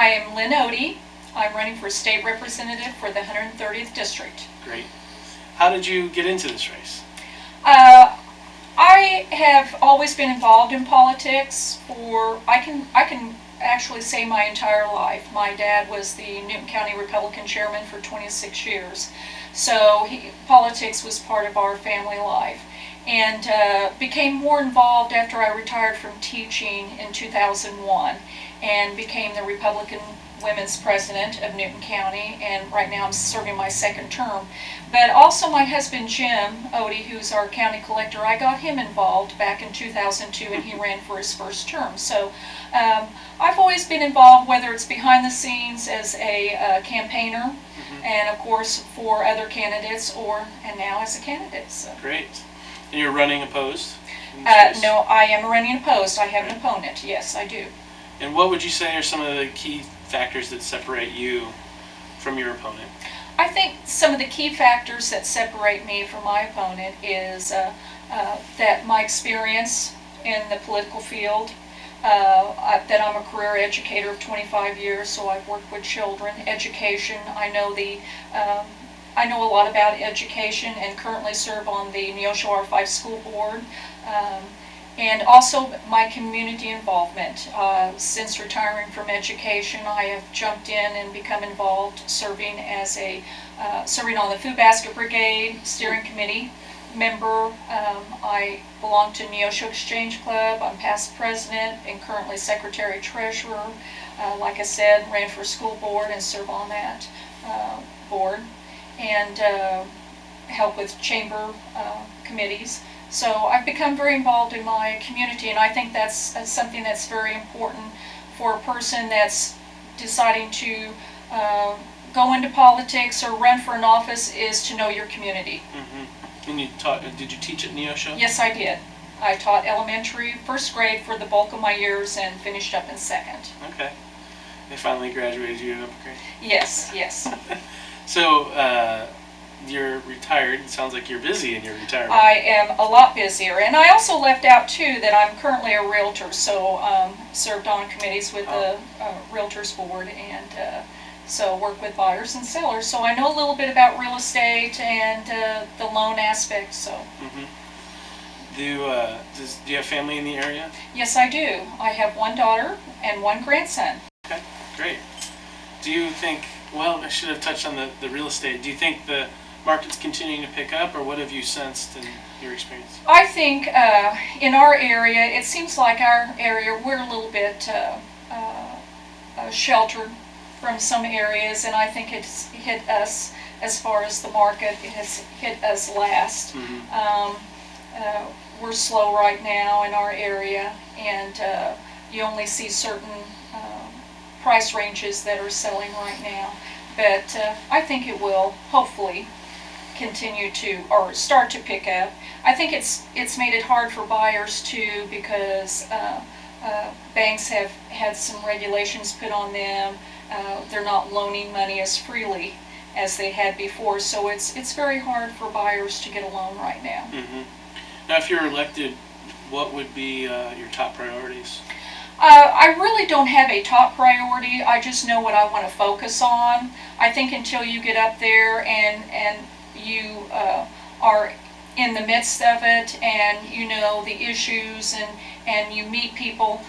I am LYNN OTEY. I'm running for state representative for the 130th district. Great. How did you get into this race? I have always been involved in politics for, I can actually say my entire life. My dad was the Newton County Republican chairman for 26 years. So politics was part of our family life. And became more involved after I retired from teaching in 2001 and became the Republican Women's President of Newton County, and right now I'm serving my second term. But also my husband Jim Otey, who's our county collector, I got him involved back in 2002 and he ran for his first term. So I've always been involved, whether it's behind the scenes as a campaigner, and of course for other candidates, and now as a candidate. So. Great. And you're running opposed? No, I am running opposed. I have an opponent. Yes, I do. And what would you say are some of the key factors that separate you from your opponent? I think some of the key factors that separate me from my opponent is that my experience in the political field, that I'm a career educator of 25 years, so I've worked with children, education. I know a lot about education and currently serve on the Neosho R5 school board. And also my community involvement. Since retiring from education, I have jumped in and become involved serving as serving on the Food Basket Brigade Steering Committee member. I belong to Neosho Exchange Club. I'm past president and currently secretary treasurer. Like I said, ran for school board and serve on that board, and help with chamber committees. So I've become very involved in my community, and I think that's something that's very important for a person that's deciding to go into politics or run for an office, is to know your community. And did you teach at Neosho? Yes, I did. I taught elementary, first grade for the bulk of my years and finished up in second. Okay. They finally graduated you up grade? Yes, yes. So, you're retired. It sounds like you're busy in your retirement. I am a lot busier, and I also left out too that I'm currently a realtor, so served on committees with the Realtors Board, and so work with buyers and sellers. So I know a little bit about real estate and the loan aspect. So. Do you have family in the area? Yes, I do. I have one daughter and one grandson. Okay, great. Do you think? Well, I should have touched on the real estate. Do you think the market's continuing to pick up, or what have you sensed in your experience? I think in our area, it seems like our area, we're a little bit sheltered from some areas, and I think it's hit us as far as the market. It has hit us last. We're slow right now in our area, and you only see certain price ranges that are selling right now. But I think it will hopefully continue to, or start to pick up. I think it's made it hard for buyers too, because banks have had some regulations put on them. They're not loaning money as freely as they had before, so it's very hard for buyers to get a loan right now. Now, if you're elected, what would be your top priorities? I really don't have a top priority. I just know what I want to focus on. I think until you get up there and you are in the midst of it, and you know the issues, and you meet people,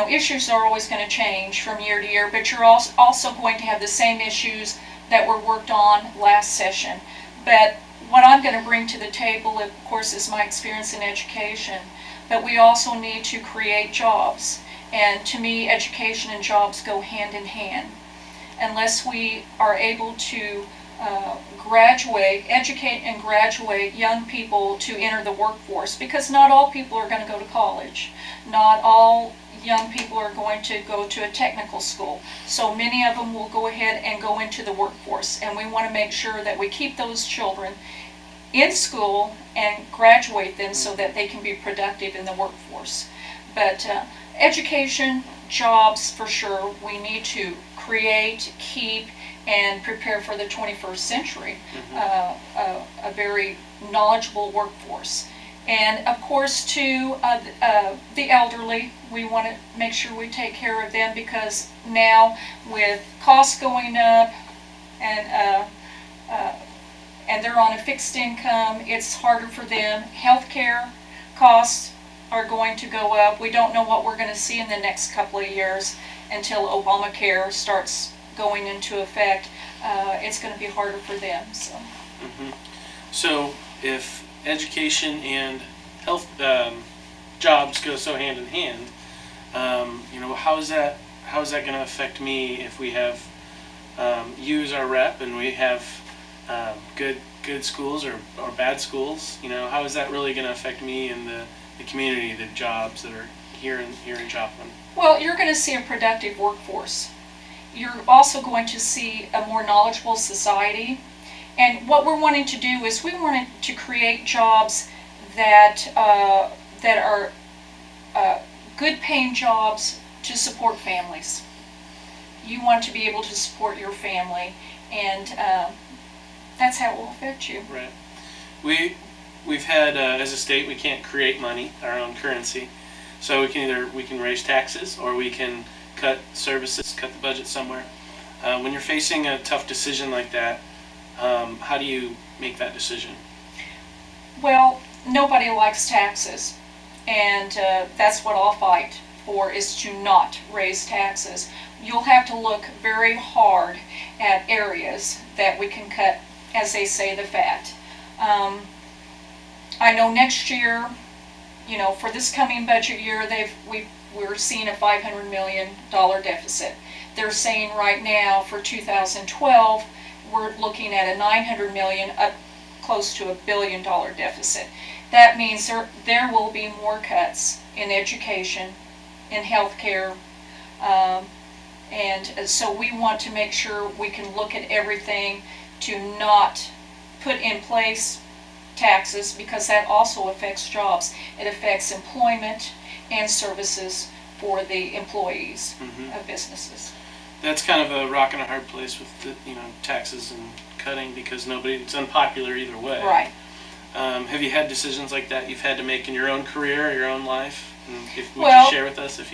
issues are always going to change from year to year, but you're also going to have the same issues that were worked on last session. But what I'm going to bring to the table, of course, is my experience in education. But we also need to create jobs. And to me, education and jobs go hand in hand. Unless we are able to educate and graduate young people to enter the workforce, because not all people are going to go to college. Not all young people are going to go to a technical school. So many of them will go ahead and go into the workforce. And we want to make sure that we keep those children in school and graduate them so that they can be productive in the workforce. But education, jobs, for sure, we need to create, keep, and prepare for the 21st century, a very knowledgeable workforce. And of course, too, the elderly, we want to make sure we take care of them, because now with costs going up and they're on a fixed income, it's harder for them. Healthcare costs are going to go up. We don't know what we're going to see in the next couple of years until Obamacare starts going into effect. It's going to be harder for them. So, So if education and health jobs go so hand in hand, how is that going to affect me if we have you as our rep and we have good schools or bad schools? How is that really going to affect me and the community, the jobs that are here in Joplin? well, you're going to see a productive workforce. You're also going to see a more knowledgeable society. And what we're wanting to do is we want to create jobs that are good paying jobs to support families. You want to be able to support your family, and that's how it will affect you. Right. We've had as a state, we can't create money, our own currency, so we can raise taxes or we can cut services, cut the budget somewhere. When you're facing a tough decision like that, how do you make that decision? Well, nobody likes taxes, and that's what I'll fight for, is to not raise taxes. You'll have to look very hard at areas that we can cut, as they say, the fat. I know next year, for this coming budget year, we're seeing a $500 million deficit. They're saying right now for 2012, we're looking at a $900 million, up close to $1 billion deficit. That means there will be more cuts in education, in healthcare, and so we want to make sure we can look at everything to not put in place taxes, because that also affects jobs. It affects employment and services for the employees of businesses. That's kind of a rock and a hard place with the, taxes and cutting, because it's unpopular either way. Right. Have you had decisions like that you've had to make in your own career, your own life? And would Well, you share with us if you